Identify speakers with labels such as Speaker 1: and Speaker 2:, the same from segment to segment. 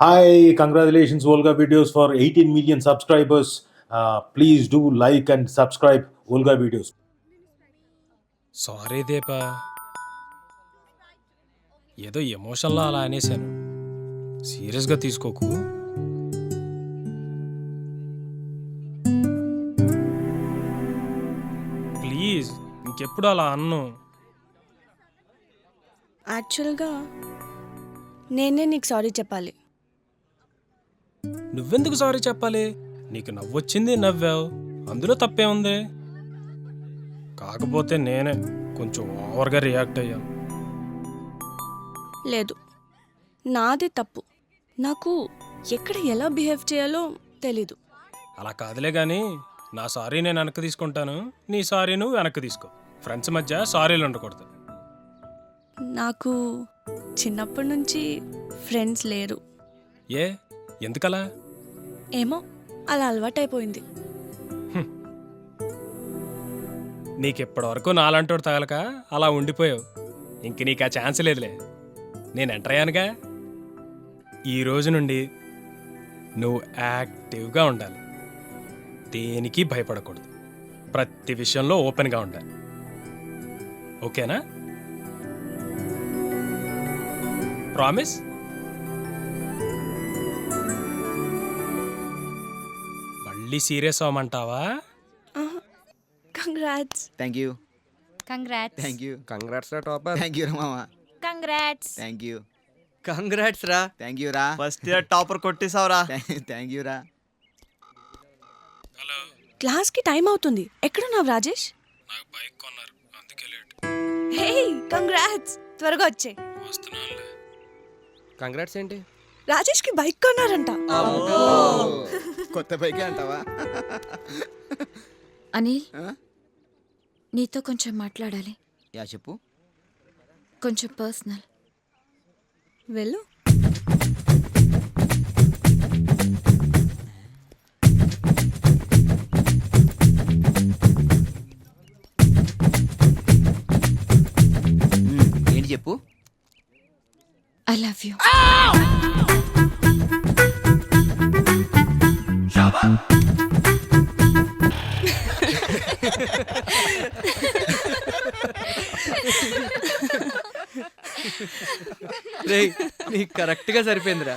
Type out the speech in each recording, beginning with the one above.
Speaker 1: Hi, congratulations, Volga Videos for 18 million subscribers. Please do like and subscribe Volga Videos.
Speaker 2: Sorry Deepa, ఏదో ఎమోషన్లో అలా అనేశాను. సీరియస్గా తీసుకోకు. Please ఇంకెప్పుడు అలా అన్ను.
Speaker 3: యాక్చువల్గా నేనే నీకు సారీ చెప్పాలి.
Speaker 2: నువ్వెందుకు సారీ చెప్పాలి? నీకు నవ్వొచ్చింది, నవ్వావు, అందులో తప్పే ఉంది. కాకపోతే నేనే కొంచెం ఓవర్గా రియాక్ట్ అయ్యాను.
Speaker 3: లేదు, నాదే తప్పు. నాకు ఎక్కడ ఎలా బిహేవ్ చేయాలో తెలీదు.
Speaker 2: అలా కాదులే కానీ నా సారీ నేను వెనక్కి తీసుకుంటాను, నీ సారీ నువ్వు వెనక్కి తీసుకో. ఫ్రెండ్స్ మధ్య సారీలు ఉండకూడదు.
Speaker 3: నాకు చిన్నప్పటి నుంచి ఫ్రెండ్స్ లేరు.
Speaker 2: ఏ ఎందుకలా?
Speaker 3: ఏమో అలా అలవాటైపోయింది.
Speaker 2: నీకెప్పటివరకు నాలంటోడు తగలక అలా ఉండిపోయావు. ఇంక నీకు ఆ ఛాన్స్ లేదులే. నేను ఎంటర్ అయ్యానుగా. ఈ రోజు నుండి నువ్వు యాక్టివ్గా ఉండాలి, దేనికి భయపడకూడదు, ప్రతి విషయంలో ఓపెన్గా ఉండాలి. ఓకేనా? ప్రామిస్? మళ్ళీ సీరియస్ అవ్వమంటావా?
Speaker 3: Congrats.
Speaker 4: Thank you
Speaker 5: congrats.
Speaker 4: Thank you
Speaker 6: congrats రా టాపర్.
Speaker 4: థ్యాంక్ యూ రా మామ
Speaker 5: కంగ్రాట్స్.
Speaker 4: థ్యాంక్ యూ
Speaker 6: కంగ్రాట్స్ రా.
Speaker 4: థ్యాంక్ యూ రా
Speaker 6: ఫస్ట్ ఇయర్ టాపర్ కొట్టేసావురా.
Speaker 4: థ్యాంక్ యూ రా.
Speaker 2: హలో,
Speaker 3: క్లాస్కి టైం అవుతుంది. ఎక్కడున్నావు రాజేష్?
Speaker 2: నాకు బైక్ కొన్నారు, అందుకే లేట్.
Speaker 3: హే కంగ్రాట్స్, త్వరగా వచ్చే.
Speaker 2: వస్తున్నానులే.
Speaker 6: కంగ్రాట్స్ ఏంటి?
Speaker 3: రాజేష్కి బైక్ కొన్నారంట.
Speaker 4: కొత్త బైకే అంటావా?
Speaker 5: అనిల్,
Speaker 4: ఆ?
Speaker 5: నీతో కొంచెం మాట్లాడాలి.
Speaker 4: యా చెప్పు.
Speaker 5: కొంచెం పర్సనల్.
Speaker 3: వెళ్ళు.
Speaker 4: ఏంటి చెప్పు.
Speaker 5: I love you.
Speaker 6: రేయ్, నీకు కరెక్ట్ గా సరిపోయిందిరా.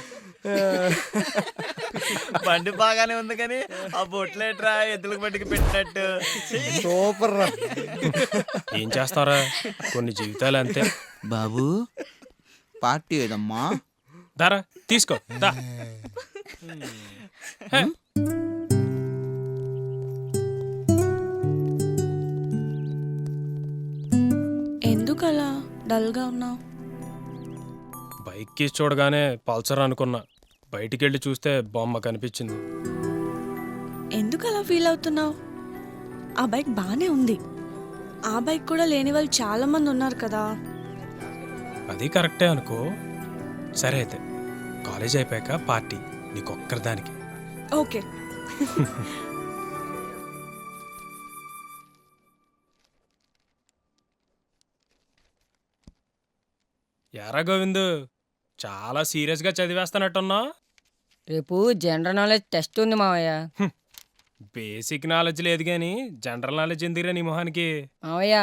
Speaker 7: బండి బాగానే ఉంది కానీ ఆ బొట్లేట్రా ఎద్దులకు బండికి పెట్టినట్టు.
Speaker 6: సూపర్ రా.
Speaker 2: ఏం చేస్తారా, కొన్ని జీవితాలు అంతే.
Speaker 4: బాబు పార్టీ ఏదమ్మా?
Speaker 2: దారా తీసుకో దా. హే,
Speaker 3: ఎందుకు అలా డల్గా ఉన్నావు?
Speaker 2: బైక్ కీస్ చూడగానే పల్సర్ అనుకున్నా, బయటికి వెళ్ళి చూస్తే బొమ్మ కనిపించింది.
Speaker 3: ఎందుకు అలా ఫీల్ అవుతున్నావు? ఆ బైక్ బాగానే ఉంది. ఆ బైక్ కూడా లేని వాళ్ళు చాలా మంది ఉన్నారు కదా.
Speaker 2: అది కరెక్టే అనుకో. సరే అయితే కాలేజ్ అయిపోయాక పార్టీ నీకొక్కరిదానికి.
Speaker 3: ఓకే.
Speaker 2: యారా గోవిందు, చాలా సీరియస్గా చదివేస్తానట్టున్నా.
Speaker 8: రేపు జనరల్ నాలెడ్జ్ టెస్ట్ ఉంది మావయ్య.
Speaker 2: బేసిక్ నాలెడ్జ్ లేదు కానీ జనరల్ నాలెడ్జ్ ఎందుకురా నీ మొహానికి?
Speaker 8: మావయ్య,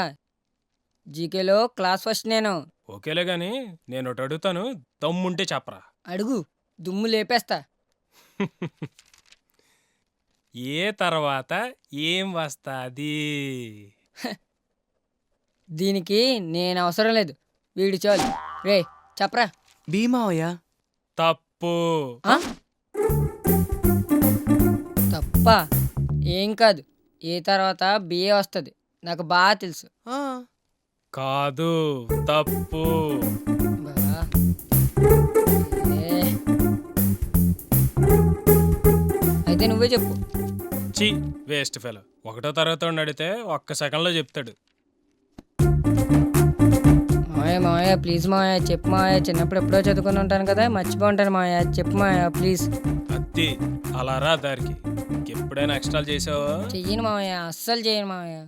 Speaker 8: జీకేలో క్లాస్ ఫస్ట్ నేను.
Speaker 2: ఓకేలే కానీ నేను ఒకటి అడుగుతాను, దమ్ముంటే చెప్పరా.
Speaker 8: అడుగు, దుమ్ము లేపేస్తా.
Speaker 2: ఏ తర్వాత ఏం వస్తాది?
Speaker 8: దీనికి నేను అవసరం లేదు, వీడు చాలు. రే చెప్పరా.
Speaker 6: భీమావయ్యా.
Speaker 2: తప్పు.
Speaker 8: ఆ? తప్పా? ఏం కాదు, ఏ తర్వాత బిఏ వస్తుంది, నాకు బాగా తెలుసు.
Speaker 2: కాదు, తప్పు.
Speaker 8: బా. ఏ. అయితే నువ్వే చెప్పు.
Speaker 2: చి వేస్ట్ ఫెలో. ఒకటో తరగతి అడిగితే ఒక్క సెకండ్లో చెప్తాడు.
Speaker 8: మావయ్య మావయ్య ప్లీజ్ మావయ్య చెప్పు మావయ్య, చిన్నప్పుడు ఎప్పుడో చదువుకుని ఉంటాను కదా, మర్చిపోంటాను మావయ్య, చెప్పు మావయ్య ప్లీజ్.
Speaker 2: అద్ది అలా రా దారికి. ఎప్పుడైనా ఎక్స్ట్రాలు చేసావా?
Speaker 8: చెయ్యను మావయ్య, అస్సలు చెయ్యను మావయ్య.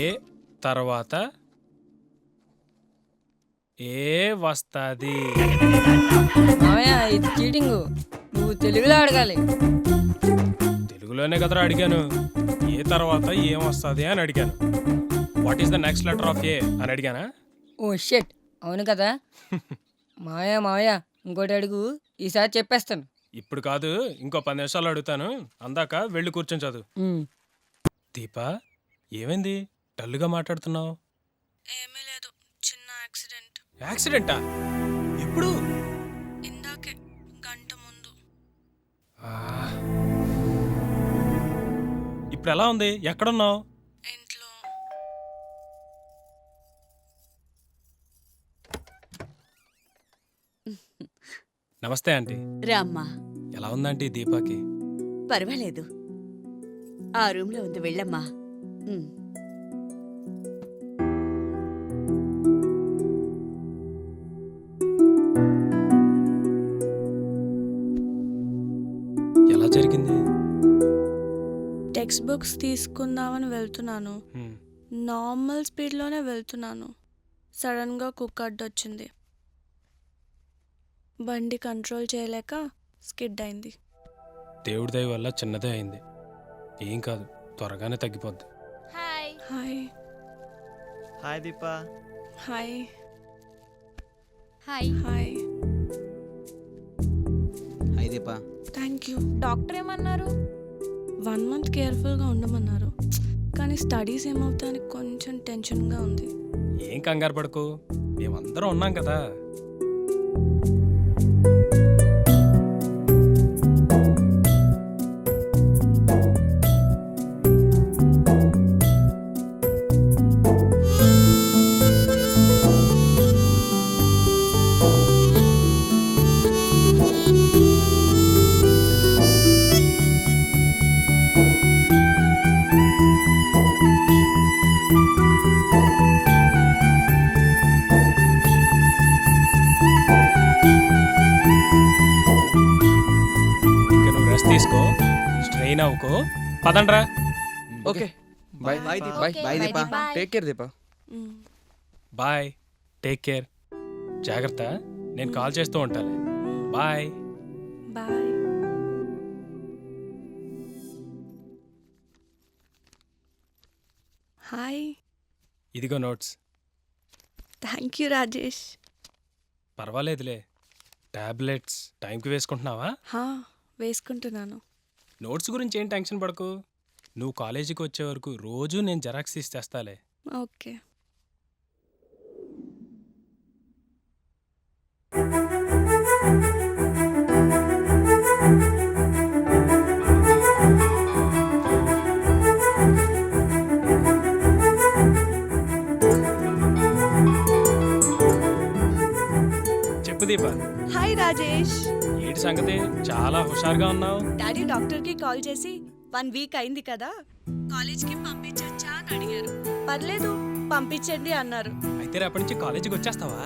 Speaker 2: ఏ తర్వాత ఏ వస్తుంది?
Speaker 8: మామయ్య ఇది చీటింగ్. నువ్వు తెలుగులో అడగాలి.
Speaker 2: తెలుగులోనే కదరా అడిగాను. ఏ తర్వాత ఏం వస్తుంది అని అడిగాను. What is the next letter of A అని అడిగానా?
Speaker 8: ఓ షెట్, అవును కదా. మామయ్య ఇంకోటి అడుగు, ఈసారి చెప్పేస్తాను.
Speaker 2: ఇప్పుడు కాదు, ఇంకో 10 నిమిషాలు అడుగుతాను. అందాక వెళ్ళి కూర్చొని చదువు.
Speaker 8: ఉమ్.
Speaker 2: దీపా, ఏమైంది డల్గా మాట్లాడుతున్నావు?
Speaker 3: ఏమీ లేదు, చిన్న యాక్సిడెంట్.
Speaker 2: యాక్సిడెంటా? ఇప్పుడు?
Speaker 3: ఇందాకే, గంట ముందు.
Speaker 2: ఆ. ఇప్పుడు ఎలా ఉంది? ఎక్కడున్నావు?
Speaker 3: ఇంట్లో.
Speaker 2: నమస్తే ఆంటీ.
Speaker 9: రామ్మా,
Speaker 2: ఎలా ఉందంటీ దీపాకి?
Speaker 9: పర్వాలేదు. ఆ రూమ్లో ఉంది, వెళ్ళమ్మా. ఉమ్.
Speaker 2: ఎలా జరిగింది?
Speaker 3: టెక్స్ట్ బుక్స్ తీసుకుందామని వెళ్తున్నాను.
Speaker 2: హ్మ్.
Speaker 3: నార్మల్ స్పీడ్లోనే వెళ్తున్నాను. సడన్గా కుక్క అడ్డొచ్చింది. బండి కంట్రోల్ చేయలేక స్కిడ్ అయింది.
Speaker 2: దేవుడి దయ వల్ల చిన్నదే అయింది. ఏం కాదు, త్వరగానే తగ్గిపోద్ది.
Speaker 5: Hi.
Speaker 3: Hi.
Speaker 7: Hi Deepa.
Speaker 3: Hi.
Speaker 5: Hi.
Speaker 3: Hi.
Speaker 4: Hi Deepa.
Speaker 3: Thank you.
Speaker 5: Doctor ఏమన్నారు?
Speaker 3: 1 month కేర్ఫుల్గా ఉండమన్నారు. కానీ స్టడీస్ ఏమవుతాయని కొంచెం టెన్షన్గా ఉంది.
Speaker 2: ఏం కంగారు పడకు, మేమందరం ఉన్నాం కదా. ఇక నువ్వు రెస్ట్ తీసుకో, స్ట్రెయిన్ అవ్వకో. పదండ్రా.
Speaker 6: Okay bye.
Speaker 7: Bye Deepa.
Speaker 6: Bye.
Speaker 4: Bye Deepa.
Speaker 6: Take care Deepa.
Speaker 3: మ్.
Speaker 2: Bye, take care. జాగ్రత్త, నేను కాల్ చేస్తూ ఉంటాను. బాయ్.
Speaker 3: బాయ్. హాయ్.
Speaker 2: ఇదిగో నోట్స్.
Speaker 3: Thank you Rajesh.
Speaker 2: పర్వాలేదులే. టాబ్లెట్స్ టైంకి వేసుకుంటున్నావా?
Speaker 3: హా, వేసుకుంటున్నాను.
Speaker 2: నోట్స్ గురించి ఏం టెన్షన్ పడకు. నువ్వు కాలేజీకి వచ్చే వరకు రోజు నేను జెరాక్స్ తీసి తెస్తాలే.
Speaker 3: ఓకే.
Speaker 2: చెప్పు దీపా,
Speaker 3: హాయ్ రాజేష్.
Speaker 2: ఏంటి సంగతి? చాలా హుషారుగా ఉన్నావు.
Speaker 3: డాడీ డాక్టర్కి కాల్ చేసి 1 week అయింది కదా, కాలేజ్కి పంపించచ్చా అని అడిగారు. పర్లేదు, పంపించండి అన్నారు.
Speaker 2: అయితే రేపటి నుంచి కాలేజీకి వచ్చేస్తావా?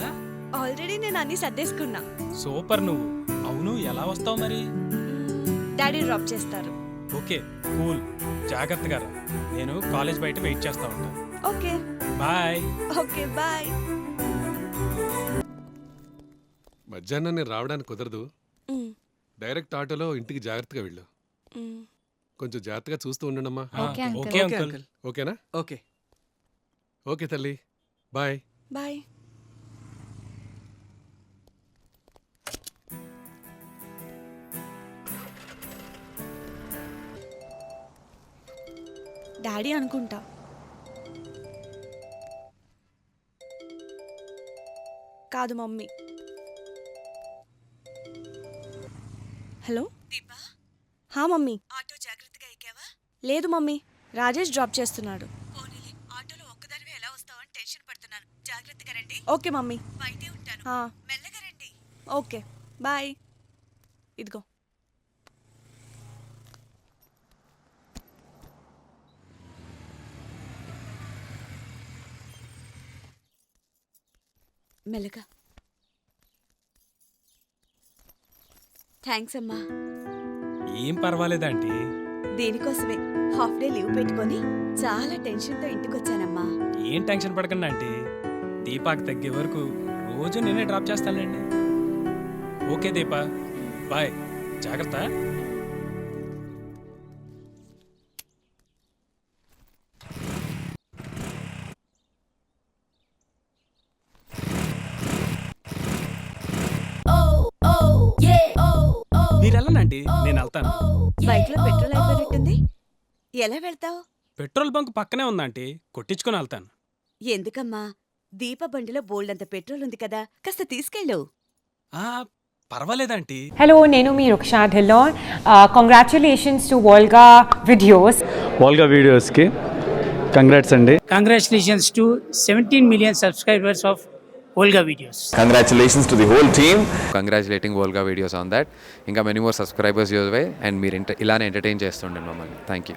Speaker 3: ఆల్రెడీ నేను అన్ని సర్దేసుకున్నా.
Speaker 2: సూపర్. నువ్వు అవును, ఎలా వస్తావు మరి?
Speaker 3: డాడీ డ్రాప్ చేస్తారు.
Speaker 2: Okay, cool. జాగ్రత్తగా రా. నేను కాలేజ్ బయట వెయిట్ చేస్తా ఉంటాను.
Speaker 3: ఓకే.
Speaker 2: బాయ్.
Speaker 3: Okay bye.
Speaker 10: మధ్యాహ్నం నేను రావడానికి కుదరదు.
Speaker 3: మ్,
Speaker 10: డైరెక్ట్ ఆటోలో ఇంటికి జాగ్రత్తగా వెళ్ళు.
Speaker 3: మ్.
Speaker 10: కొంచెం జాగ్రత్తగా చూస్తూ ఉండండమ్మా.
Speaker 5: Okay uncle.
Speaker 2: Okay
Speaker 6: okay
Speaker 2: uncle.
Speaker 6: Uncle.
Speaker 10: ఓకేనా?
Speaker 6: ఓకే.
Speaker 10: ఓకే తల్లి, బాయ్.
Speaker 3: బాయ్. డాడీ అనుకుంటా. కాదు, మమ్మీ. హలో దీపా. హా మమ్మీ.
Speaker 9: ఆటో జాగ్రత్తగా ఎక్కావా?
Speaker 3: లేదు మమ్మీ, రాజేష్ డ్రాప్ చేస్తున్నాడు.
Speaker 9: పోనీలే, ఆటోలో ఒక్కదానివే ఎలా వస్తావని టెన్షన్ పడుతున్నాను. జాగ్రత్తగా రండి.
Speaker 3: Okay mummy.
Speaker 9: బయటే ఉంటాను.
Speaker 3: హా,
Speaker 9: మెల్లగా రండి.
Speaker 3: Okay bye. ఇదిగో.
Speaker 9: మెల్లగా. థ్యాంక్స్ అమ్మా.
Speaker 2: ఏం పర్వాలేదంటీ.
Speaker 9: దీనికోసమే హాఫ్ డే లీవ్ పెట్టుకొని చాలా టెన్షన్ తో ఇంటికొచ్చానమ్మా.
Speaker 2: ఏం టెన్షన్ పడకండి ఆంటీ, దీపాకి తగ్గే వరకు రోజు నేనే డ్రాప్ చేస్తానులేండి. ఓకే దీపా, బాయ్, జాగ్రత్త. మీరు వెళ్ళనండి, నేను వెళ్తాను.
Speaker 9: బైక్ లో పెట్రోల్ అయిపోయినట్టుంది. ఎలా వెళ్తావు?
Speaker 2: పెట్రోల్ బంక్ పక్కనే ఉందంటీ, కొట్టించుకొని వెళ్తాను.
Speaker 9: ఎందుకమ్మా? దీప బండిలో బోల్డంత పెట్రోల్ ఉంది కదా, కాస్త తీసుకెళ్ళు.
Speaker 2: పర్వాలేదంటీ.
Speaker 8: హలో, నేను మీ Ruksha Dhillon. Congratulations to Volga videos.
Speaker 11: Volga వీడియోస్కి కంగ్రాట్స్ అండి.
Speaker 8: Congratulations to 17 million subscribers of Volga Videos.
Speaker 11: Congratulations to the whole team.
Speaker 6: Congratulating Volga videos on that. ఇంకా many more subscribers use why and మీరు ఇలానే ఎంటర్టైన్ చేస్తుండండి మమ్మల్ని. Thank you.